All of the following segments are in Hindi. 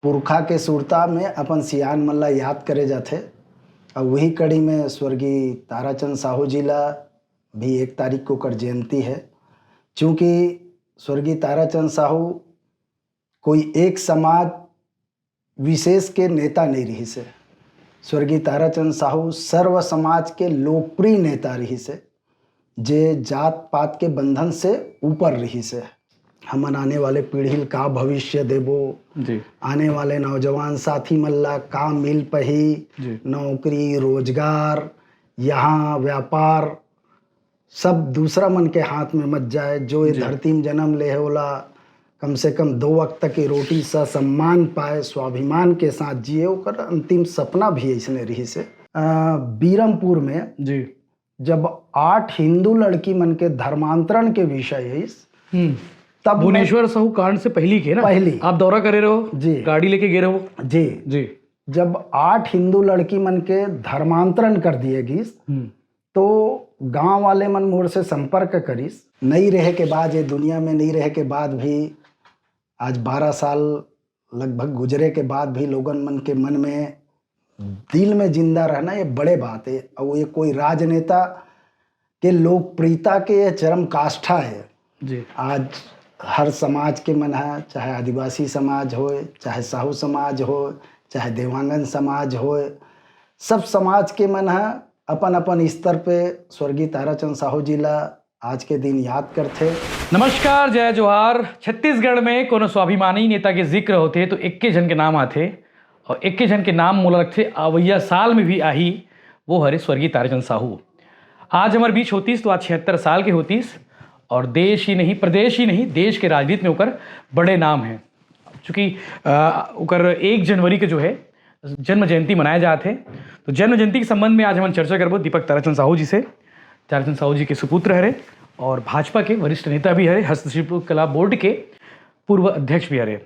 पुरखा के सुरता में अपन सियान मन ला याद करे जाथे। और वही कड़ी में स्वर्गीय ताराचंद साहू जी ला भी 1 तारीख को ओकर जयंती है। चूँकि स्वर्गीय ताराचंद साहू कोई एक समाज विशेष के नेता नहीं रही से। स्वर्गीय ताराचंद साहू सर्व समाज के लोकप्रिय नेता रही से, जे जात पात के बंधन से ऊपर रही से। हमन आने वाले पीढ़ी का भविष्य देबो जी। आने वाले नौजवान साथी मन ला का मिल पही, नौकरी रोजगार यहाँ व्यापार सब दूसरा मन के हाथ में मत जाए। जो ये धरती में जन्म ले है ओला कम से कम 2 वक्त की रोटी सा सम्मान पाए, स्वाभिमान के साथ जिए, ओकर अंतिम सपना भी ऐसने रही से। बीरमपुर में जी जब 8 हिंदू लड़की मन के धर्मांतरण के विषय है तब भुवनेश्वर साहू कांड से पहली के ना पहली आप दौरा करे रहो जी, गाड़ी लेके गए रहो जी जी। जब 8 हिंदू लड़की मन के धर्मांतरण कर दिए गिस तो गांव वाले मन मोर से संपर्क करिस। नहीं रहे के बाद, ये दुनिया में नहीं रहे के बाद भी आज 12 साल लगभग गुजरे के बाद भी लोगन मन के मन में दिल में जिंदा रहना ये बड़े बात है। और ये कोई राजनेता के लोकप्रियता के ये चरम काष्ठा है जी। आज हर समाज के मन है, चाहे आदिवासी समाज हो, चाहे साहू समाज हो, चाहे देवांगन समाज हो, सब समाज के मन है अपन अपन स्तर पे स्वर्गीय ताराचंद साहू जी ला आज के दिन याद करते। नमस्कार, जय जोहार। छत्तीसगढ़ में कोनो स्वाभिमानी नेता के जिक्र होते तो 21 जन के नाम आते और 21 जन के नाम मोला रखते अवैया साल में भी आही, वो हरे स्वर्गीय ताराचंद साहू। आज हमारे बीच होतीस तो आज 76 साल के होतीस और देश ही नहीं प्रदेश ही नहीं देश के राजनीति में ओकर बड़े नाम हैं। चूँकि ओकर 1 जनवरी के जो है जन्म जयंती मनाए जाते हैं, तो जन्म जयंती के संबंध में आज हम चर्चा करबो दीपक ताराचंद साहू जी से। ताराचंद साहू जी के सुपुत्र हरे और भाजपा के वरिष्ठ नेता भी हरे, हस्तशिल्प कला बोर्ड के पूर्व अध्यक्ष भी हरे।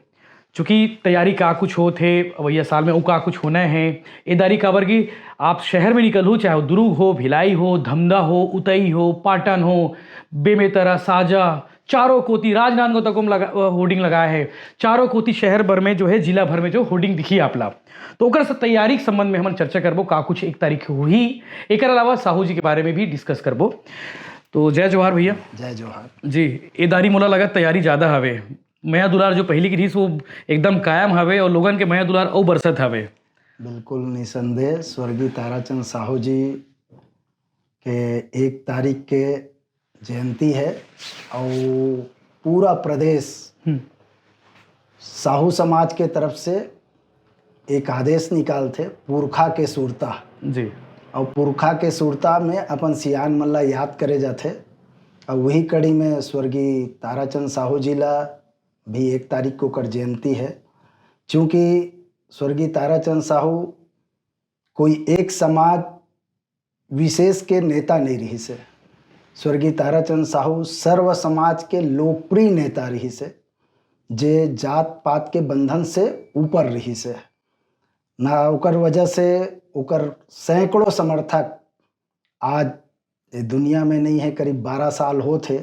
चूँकि तैयारी का कुछ हो थे भैया साल में वो का कुछ होना है ये दारी काबर की आप शहर में निकल हो, चाहे दुर्ग हो, भिलाई हो, धमधा हो, उतई हो, पाटन हो, बेमेतरा, साजा, चारों कोती राजनांदगांव तक लगा होर्डिंग लगाया है। चारों कोती शहर भर में जो है जिला भर में जो होर्डिंग दिखी आपला, तो ओकर से तैयारी के संबंध में हम चर्चा करबो का कुछ 1 तारीख हुई। एक अलावा साहू जी के बारे में भी डिस्कस करबो। तो जय जोहार भैया। जय जोहार जी। ए दारी मोला लगा तैयारी ज़्यादा हवे, मया दुलार जो पहली की थी वो एकदम कायम हवे और लोगन के मया दुलार और बरसत हवे। बिल्कुल निसंदेह स्वर्गीय ताराचंद साहू जी के 1 तारीख के जयंती है और पूरा प्रदेश साहू समाज के तरफ से एक आदेश निकालते पुरखा के सुरता जी। और पुरखा के सुरता में अपन सियान मन ला याद करे जाते। और वही कड़ी में स्वर्गीय ताराचंद साहू जी ला भी 1 तारीख को ओकर जयंती है। चूँकि स्वर्गीय ताराचंद साहू कोई एक समाज विशेष के नेता नहीं रही से। स्वर्गीय ताराचंद साहू सर्व समाज के लोकप्रिय नेता रही से, जे जात पात के बंधन से ऊपर रही से ना। ओकर वजह से ओकर सैकड़ों समर्थक आज दुनिया में नहीं है, करीब 12 साल हो थे,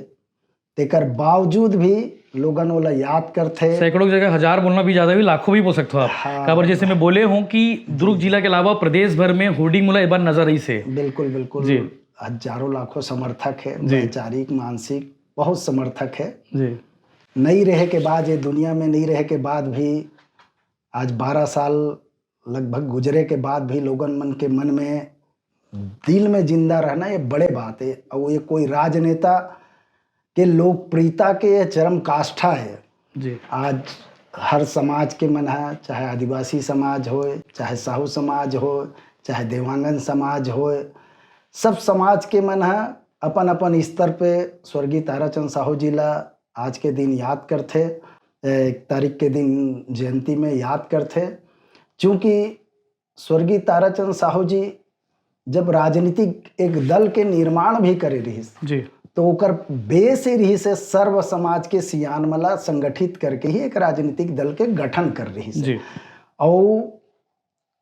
तेकर बावजूद भी लोगन ओला याद करते। सैकड़ों की जगह 1000 बोलना भी ज़्यादा भी लाखों भी बोल सकते हो आप। हाँ। काबर जैसे मैं बोले हूँ कि दुर्ग जिला के अलावा प्रदेश भर में होर्डिंग मोला एक बार नजर आई से। बिल्कुल बिल्कुल जी। हजारों लाखों समर्थक है, जी। वैचारिक मानसिक बहुत समर्थक है। जी। नहीं रहे के बाद, ये दुनिया में नहीं रहे के बाद भी आज 12 साल लगभग गुजरे के बाद भी लोगन मन के मन में दिल में जिंदा रहना ये बड़े बात है। और ये कोई राजनेता के लोकप्रियता के ये चरम काष्ठा है जी। आज हर समाज के मन है, चाहे आदिवासी समाज हो, चाहे साहू समाज हो, चाहे देवांगन समाज हो, सब समाज के मन है अपन अपन स्तर पे स्वर्गीय ताराचंद साहू जी ला आज के दिन याद करते। 1 तारीख के दिन जयंती में याद करते। चूँकि स्वर्गीय ताराचंद साहू जी जब राजनीतिक एक दल के निर्माण भी करे रही जी, तो ओकर बेस ही रही से सर्व समाज के सियान मला संगठित करके ही एक राजनीतिक दल के गठन कर रही से। और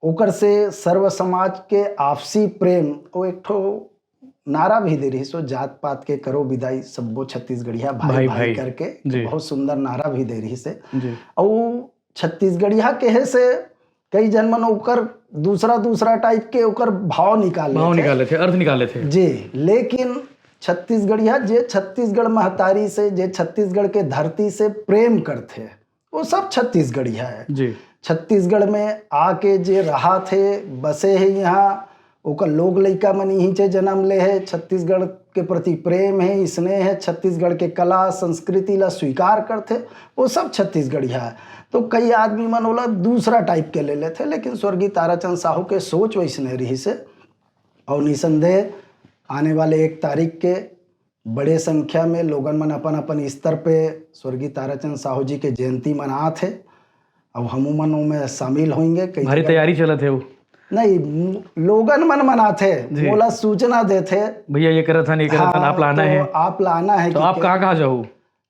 ओकर से सर्व समाज के आपसी प्रेम और एक ठो नारा भी दे रही सो, जात पात के करो विदाई सबो छत्तीसगढ़िया भाई भाई करके बहुत सुंदर नारा भी दे रही से। और छत्तीसगढ़िया कहे से कई जन्मन ओकर दूसरा टाइप के ओकर भाव निकाले थे, अर्थ निकाले थे जी। लेकिन छत्तीसगढ़िया जे छत्तीसगढ़ महतारी से, जे छत्तीसगढ़ के धरती से प्रेम करते वो सब छत्तीसगढ़िया है जी। छत्तीसगढ़ में आके जे रहा थे, बसे है यहाँ, ओकर लोग लइका मन यहीं से जन्म ले है, छत्तीसगढ़ के प्रति प्रेम है, स्नेह है, छत्तीसगढ़ के कला संस्कृति ला स्वीकार करते, वो सब छत्तीसगढ़िया है। तो कई आदमी मन ओला दूसरा टाइप के ले लेते, लेकिन स्वर्गीय ताराचंद साहू के सोच वैसने रही से। और निसंदेह आने वाले 1 तारीख के बड़े संख्या में लोगन मन अपन अपन स्तर पे स्वर्गीय ताराचंद साहू जी के जयंती मना थे। अब हमू मन में शामिल होंगे। कई भारी तैयारी चलत है वो नहीं, लोगन मन मनाथे, बोला सूचना देते भैया ये करत हन, ये करत हन, आप लाना तो है, आप लाना है। तो आप कहाँ जाओ?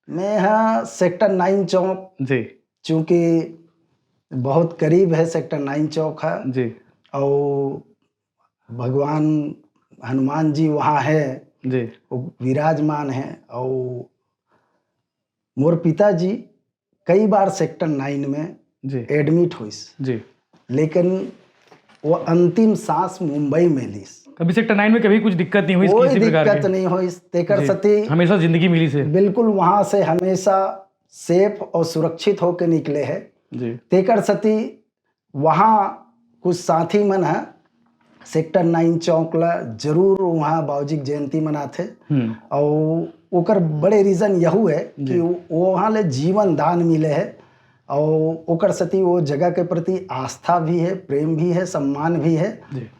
मैं हाँ सेक्टर 9 चौक जी, चूँकि बहुत करीब है सेक्टर 9 चौक है जी, और भगवान हनुमान जी वहाँ है जी, वो विराजमान है। और मोर पिताजी कई बार सेक्टर 9 में जी, एडमिट हुईस, जी, लेकिन वो अंतिम सांस मुंबई में लीस। कभी सेक्टर 9 में कभी कुछ दिक्कत नहीं हुई? कोई किसी प्रकार दिक्कत की? नहीं हुई। तेकर सती हमेशा जिंदगी मिली से? बिल्कुल वहां से हमेशा सेफ और सुरक्षित होकर निकले हैं जी। तेकर सती वहाँ कुछ साथी मन है सेक्टर 9 चौक ला जरूर वहाँ बाबूजी की जयंती मनाथे। और ओकर बड़े रीजन यहू है कि वहाँ ले जीवन दान मिले है और ओकर सती वो जगह के प्रति आस्था भी है, प्रेम भी है, सम्मान भी है।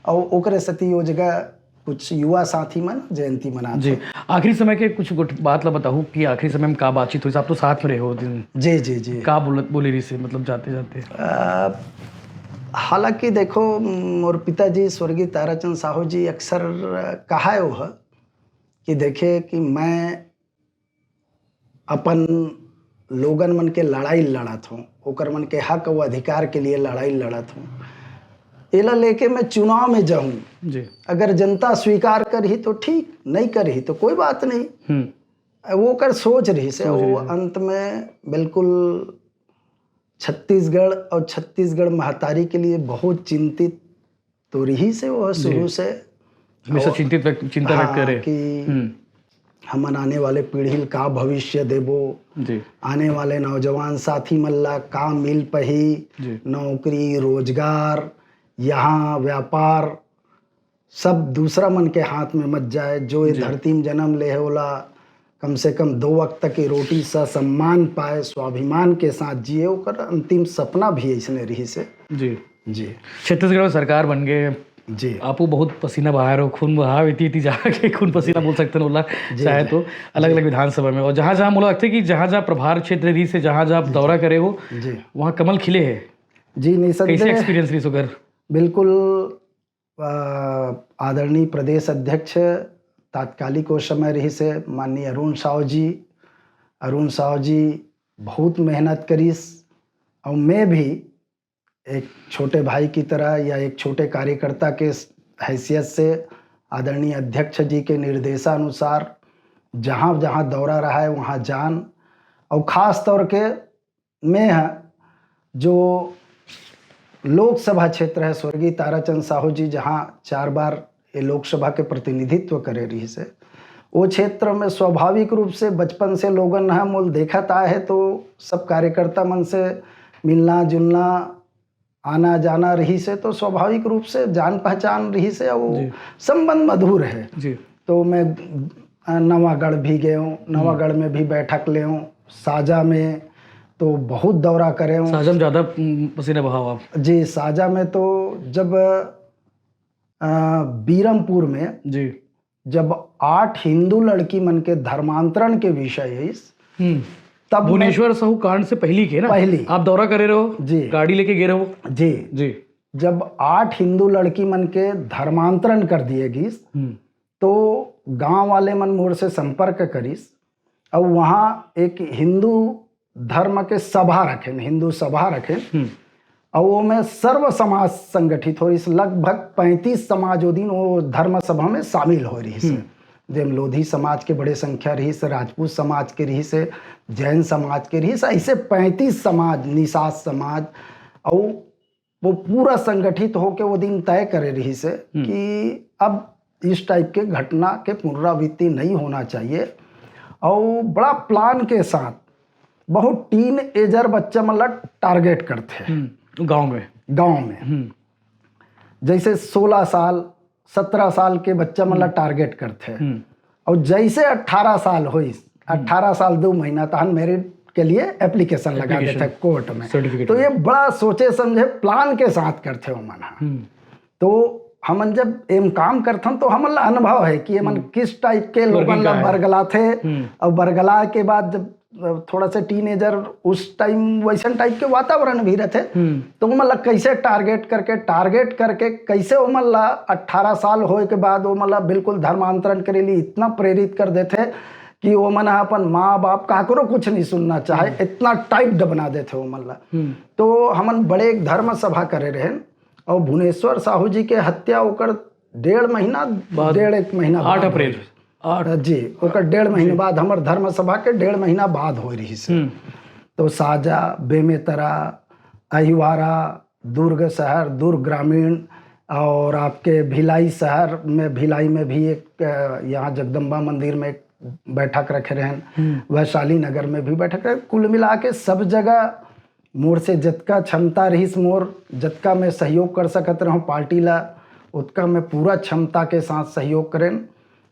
और ओकरे सती वो जगह कुछ युवा साथी मन जयंती मनाते। जी, आखिरी समय के कुछ बात ला बताऊँ कि आखिरी समय में का बातचीत हुई? आप तो साथ में रहे हो दिन। जी जी जी। का बोले रही से, मतलब जाते जाते? हालांकि देखो, मोर पिताजी स्वर्गीय ताराचंद साहू जी अक्सर कहा है वो कि देखे कि मैं अपन लोगन मन के लड़ाई लड़त हूँ, ओकर मन के हक और अधिकार के लिए लड़ाई लड़त हूँ। एला लेके मैं चुनाव में जाऊँ जी। अगर जनता स्वीकार करही तो ठीक, नहीं करही तो कोई बात नहीं। वो कर सोच रही से वो अंत में बिल्कुल छत्तीसगढ़ और छत्तीसगढ़ महतारी के लिए बहुत चिंतित तो रही से वो शुरू से हमेशा चिंता व्यक्त करे कि हमन आने वाले पीढ़ी का भविष्य देबो जी। आने वाले नौजवान साथी मल्ला का मिल पही, नौकरी रोजगार यहाँ व्यापार सब दूसरा मन के हाथ में मत जाए। जो ये धरती में जन्म ले है ओला कम से कम 2 वक्त की रोटी सा सम्मान पाए, स्वाभिमान के साथ जिए, ओकर अंतिम सपना भी ऐसने रही से। जी जी। छत्तीसगढ़ में सरकार बन गए जी। आपको बहुत पसीना बहा रहे हो, खून बहा इतनी जाके खून पसीना बोल सकते हैं चाहे तो अलग अलग विधानसभा में। और जहाँ जहाँ मुझे लगता है कि जहाँ जहाँ प्रभार क्षेत्र रही से जहाँ जहाँ आप दौरा करे हो वहाँ कमल खिले है जी। निसंदेह कैसे एक्सपीरियंस रही सुगर? बिल्कुल। आदरणीय प्रदेश अध्यक्ष तात्कालिक उस समय रही से माननीय अरुण साहू जी बहुत मेहनत करीस। और मैं भी एक छोटे भाई की तरह या एक छोटे कार्यकर्ता के हैसियत से आदरणीय अध्यक्ष जी के निर्देशानुसार जहाँ जहाँ दौरा रहा है वहाँ जान। और ख़ास तौर के मैं जो लोकसभा क्षेत्र है स्वर्गीय ताराचंद साहू जी जहाँ 4 बार ये लोकसभा के प्रतिनिधित्व करे रही से, वो क्षेत्र में स्वाभाविक रूप से बचपन से लोगन है मूल देखत आए है तो सब कार्यकर्ता मन से मिलना जुलना आना जाना रही से, तो स्वाभाविक रूप से जान पहचान रही से और संबंध मधुर है जी। तो मैं नवागढ़ भी गए हूँ, नवागढ़ में भी बैठक ले हूँ, साजा में तो बहुत दौरा करे हूँ। साजा में ज़्यादा पसीना बहाव आप? जी, साजा में तो जब बीरमपुर में जी जब 8 हिंदू लड़की मन के धर्मांतरण के विषय है तब भुवनेश्वर साहू कांड से पहली के ना पहली आप दौरा करे रहो जी, गाड़ी लेके गए रहो जी जी। जब 8 हिंदू लड़की मन के धर्मांतरण कर दिए गई तो गांव वाले मन मोर से संपर्क करीस और वहाँ एक हिंदू धर्म के सभा रखे, हिंदू सभा रखे और वो में सर्व समाज संगठित हो, इस लगभग 35 समाज वो दिन वो धर्म सभा में शामिल हो रही है। जेम लोधी समाज के बड़े संख्या रही से, राजपूत समाज के रही से, जैन समाज के रही से, ऐसे 35 समाज, निषाद समाज, और वो पूरा संगठित होके वो दिन तय करे रही से कि अब इस टाइप के घटना के पुनरावृत्ति नहीं होना चाहिए। और बड़ा प्लान के साथ बहुत टीन एजर बच्चा मतलब टारगेट करते गांव में जैसे 16 साल 17 साल के बच्चा मतलब टारगेट करते हैं। और जैसे 18 साल हुई, 18 साल 2 महीना तहन मेरिट के लिए एप्लीकेशन लगा देते हैं कोर्ट में। तो ये बड़ा सोचे समझे प्लान के साथ करते हो मन। तो हमन जब एम काम करथन तो हमन ला अनुभव है कि मन किस टाइप के लोगन ला बरगला थे, और बरगला के बाद जब थोड़ा सा टीनेजर उस टाइम वैसन टाइप के वातावरण भी रहते, तो मतलब कैसे टारगेट करके कैसे वो मतलब 18 साल होए के बाद वो मतलब बिल्कुल धर्मांतरण करे लिए इतना प्रेरित कर देते कि वो मन अपन माँ बाप काकरो कुछ नहीं सुनना चाहे, इतना टाइप बना देते वो मतलब। तो हमन बड़े एक धर्म सभा करे रहे, और भुवनेश्वर साहू जी के हत्या होकर 1.5 महीना 8 अप्रैल जी ओकर 1.5 महीने बाद हमार धर्म सभा के 1.5 महीना बाद हो रही से। तो साजा, बेमेतरा, अहिवारा, दुर्ग शहर, दुर्ग ग्रामीण, और आपके भिलाई शहर में, भिलाई में भी एक यहाँ जगदम्बा मंदिर में एक बैठक रखे रहे, वैशाली नगर में भी बैठक रहे। कुल मिला के सब जगह मोर से जतका क्षमता रहीस, मोर जतका मैं सहयोग कर सकत रहूँ पार्टी ला, उतका मैं पूरा क्षमता के साथ सहयोग करें।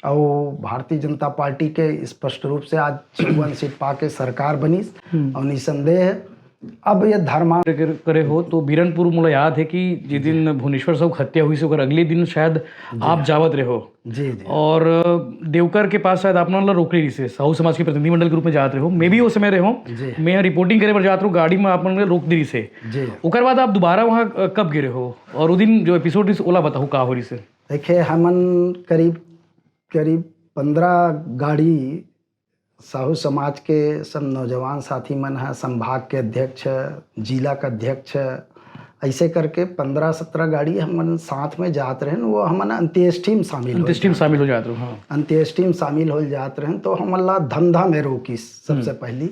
और भारतीय जनता पार्टी के स्पष्ट रूप से आज 54 सीट पाके सरकार बनी, और निसंदेह अब ये धर्मा करे हो। तो बीरनपुर मुझे याद है कि जिस दिन भुवनेश्वर साहू हत्या हुई से अगले दिन शायद आप जावत रहे हो जी, और देवकर के पास शायद आपने रोक ली से साहू समाज के प्रतिनिधि मंडल के रूप में जाते रहे हो, मैं भी उस समय रहे हूँ, मैं रिपोर्टिंग करे पर जाता हूँ, गाड़ी में आपने रोक दी से। उसके बाद आप दोबारा वहाँ कब गिरे हो, और उस दिन जो एपिसोड ओला बताओ का हो रही से? देखिए हमन करीब 15 गाड़ी साहू समाज के सब नौजवान साथी मन है, संभाग के अध्यक्ष, जिला का अध्यक्ष, ऐसे करके 15-17 गाड़ी हमन साथ में जात रहे। वो हमन अंत्येष्टि में शामिल हो जाते रहे। अंत्येष्टि में शामिल हो जाते रहे। तो हमन ला धंधा में रोकी सबसे पहली।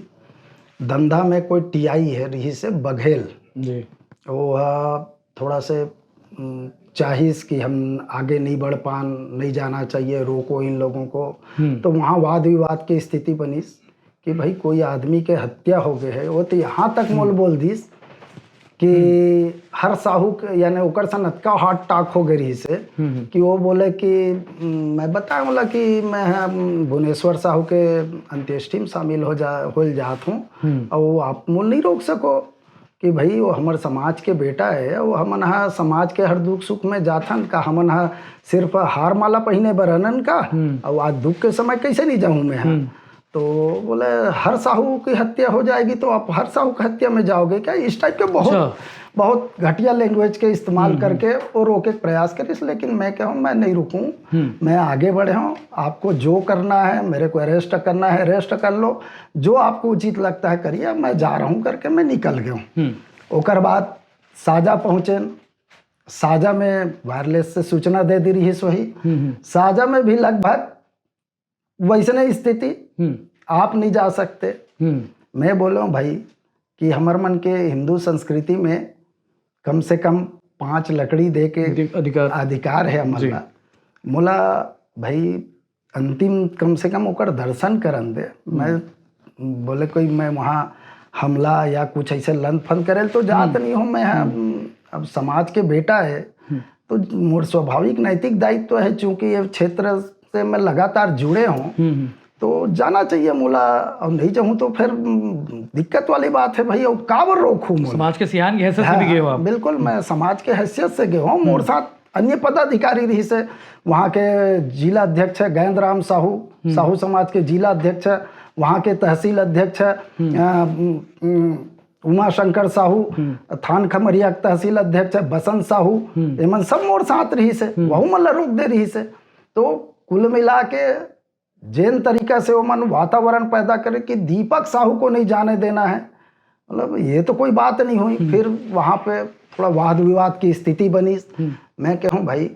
धंधा में कोई टीआई है रही से बघेल, वो थोड़ा से चाहिए कि हम आगे नहीं बढ़ पान, नहीं जाना चाहिए, रोको इन लोगों को। तो वहाँ वाद विवाद की स्थिति बनी कि भाई कोई आदमी के हत्या हो गए है। वो तो यहाँ तक मोल बोल दीस कि हर साहू के यानी ओकर सन अतका हार्ट टाक हो गई से कि वो बोले कि मैं बताया बोला कि मैं भुवनेश्वर साहू के अंत्येष्टि में शामिल हो जात हूँ, और वो आप मोल नहीं रोक सको कि भाई वो हमारे समाज के बेटा है, वो हमन हा समाज के हर दुख सुख में जाथन का, हमन हा सिर्फ हार माला पहने बरनन का, और आज दुख के समय कैसे नहीं जाऊँ मैं। तो बोले हर साहू की हत्या हो जाएगी तो आप हर साहू की हत्या में जाओगे क्या? इस टाइप के बहुत घटिया लैंग्वेज के इस्तेमाल करके वो रोके के प्रयास करिस। लेकिन मैं कहूँ मैं नहीं रुकूँ, मैं आगे बढ़े हूँ। आपको जो करना है, मेरे को अरेस्ट करना है अरेस्ट कर लो, जो आपको उचित लगता है करिए, मैं जा रहा हूँ करके मैं निकल गया हूँ। ओकर बाद साजा पहुँचे, साजा में वायरलेस से सूचना दे दी रही वही। साजा में भी लगभग वैसने स्थिति, आप नहीं जा सकते। मैं बोल रहा हूँ भाई कि हमारे मन के हिंदू संस्कृति में कम से कम 5 लकड़ी दे के अधिकार है हमारा। मोला भाई अंतिम कम से कम ओकर दर्शन करन दे। मैं बोले कोई मैं वहाँ हमला या कुछ ऐसे लन फन करे तो जात नहीं हूँ मैं। अब समाज के बेटा है तो मोर स्वाभाविक नैतिक दायित्व है, चूंकि ये क्षेत्र से मैं लगातार जुड़े हूँ तो जाना चाहिए मोला। और नहीं चाहूँ तो फिर दिक्कत वाली बात है भाई, और काबर रोकूँ? समाज के सियान की हैसियत से भी गए हो आप? बिल्कुल, मैं समाज के हैसियत से गए हूँ। मोर साथ अन्य पदाधिकारी रही से, वहाँ के जिला अध्यक्ष है गैंद राम साहू, साहू समाज के जिला अध्यक्ष है, वहाँ के तहसील अध्यक्ष उमा शंकर साहू, थान खमरिया तहसील अध्यक्ष है बसंत साहू, एमन सब मोर साथ रही से, वहू मतलब रोक दे रही से। तो कुल मिला के जैन तरीका से वो मन वातावरण पैदा करे कि दीपक साहू को नहीं जाने देना है, मतलब ये तो कोई बात नहीं हुई। फिर वहाँ पे थोड़ा वाद विवाद की स्थिति बनी। मैं कहूँ भाई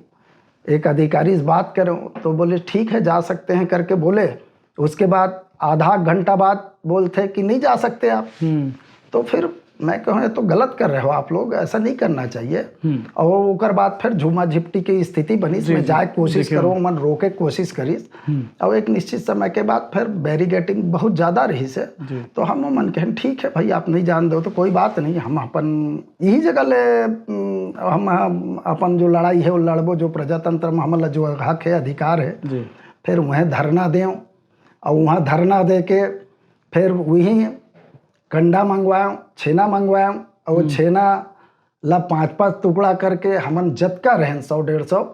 एक अधिकारी से बात करो तो बोले ठीक है जा सकते हैं करके बोले। उसके बाद आधा घंटा बाद बोलते कि नहीं जा सकते आप। तो फिर मैं कहूँ ये तो गलत कर रहे हो आप लोग, ऐसा नहीं करना चाहिए। और ओकर बाद फिर झूमा झिपटी की स्थिति बनी, इसमें जाए कोशिश करो, मन रोके कोशिश करीस। और एक निश्चित समय के बाद फिर बैरिगेटिंग बहुत ज़्यादा रही से, तो हम मन कहें ठीक है भाई आप नहीं जान दो तो कोई बात नहीं, हम अपन यही जगह ले हम अपन जो लड़ाई है वो लड़बो, जो प्रजातंत्र में हमारा जो हक है अधिकार है, फिर वहीं धरना दें। और वहाँ धरना दे के फिर वहीं कंडा मंगवाएं, छेना मंगवाएं, और वो छेना ला 5-5 टुकड़ा करके हमन जतका रहें 100-150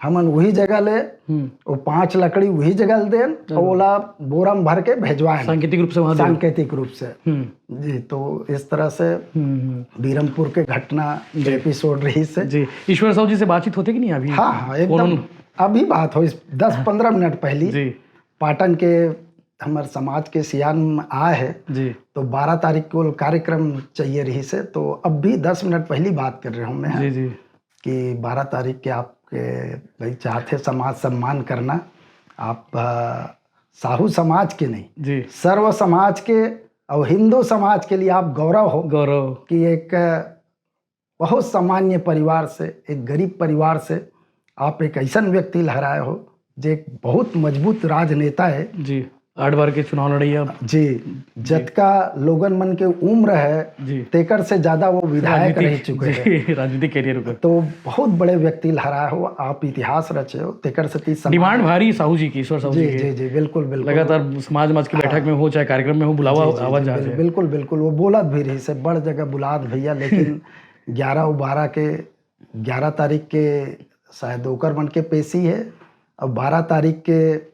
हमन वही जगह ले, वो 5 लकड़ी वही जगह दें और ओला बोरा में भर के भेजवाएं सांकेतिक रूप से वहाँ सांकेतिक रूप से। जी, तो इस तरह से बीरमपुर के घटना एपिसोड रही से। जी, ईश्वर साहू जी से बातचीत होती कि नहीं अभी? हाँ एकदम अभी बात हो 10-15 मिनट पहली पाटन के हमारे समाज के सियान में आए है जी, तो 12 तारीख को कार्यक्रम चाहिए रही से, तो अब भी 10 मिनट पहली बात कर रहा हूँ मैं जी जी कि 12 तारीख के आपके भाई चाहते समाज सम्मान करना, आप साहू समाज के नहीं जी, सर्व समाज के और हिंदू समाज के लिए आप गौरव हो कि एक बहुत सामान्य परिवार से, एक गरीब परिवार से आप एक ऐसा व्यक्ति लहराए हो जो एक बहुत मजबूत राजनेता है जी। 8 बार के चुनाव लड़ी अब जी, जतका लोगन मन के उम्र है जी, तेकर से ज्यादा वो विधायक रह चुके हैं राजनीतिक कैरियर का, तो बहुत बड़े व्यक्ति लहराए हो, आप इतिहास रचे हो, तेकर से 30 डिमांड भारी साहू जी की, ईश्वर साहू जी जी जी जी बिल्कुल बिल्कुल लगातार समाज की बैठक में हो चाहे कार्यक्रम में हो बुलावा आवाज जा रहे बिल्कुल बिल्कुल वो बोलत भी रही से बड़ जगह बुलात भैया, लेकिन 11 तारीख के शायद ओकर मन के पेशी है और 12 तारीख के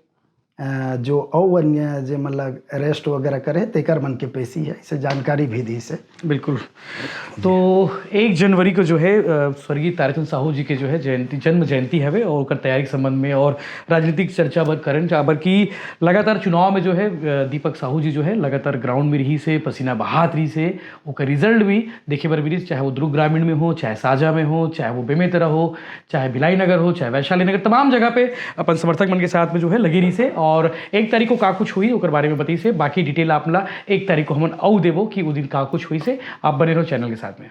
जो अन्य जो मतलब अरेस्ट वगैरह करे तेकर मन के पेशी है, इसे जानकारी भी दी से। बिल्कुल। तो 1 जनवरी को जो है स्वर्गीय ताराचंद साहू जी के जो है जन्म जयंती है और ओकर तैयारी के संबंध में और राजनीतिक चर्चा बर करन चाबर की लगातार चुनाव में जो है दीपक साहू जी जो है लगातार ग्राउंड में रही से, पसीना बहात रही से, ओकर रिजल्ट भी देखे बर मिली, चाहे वो दुर्ग ग्रामीण में हो, चाहे साजा में हो, चाहे वो बेमेतरा हो, चाहे भिलाई नगर हो, चाहे वैशाली नगर, तमाम जगह पे अपन समर्थक मन के साथ में जो है लगी रही से। और 1 तारीख को का कुछ हुई ओकर बारे में बताई से, बाकी डिटेल आपला 1 तारीख को हमन आउ देवो कि उस दिन का कुछ हुई से। आप बने रहो चैनल के साथ में।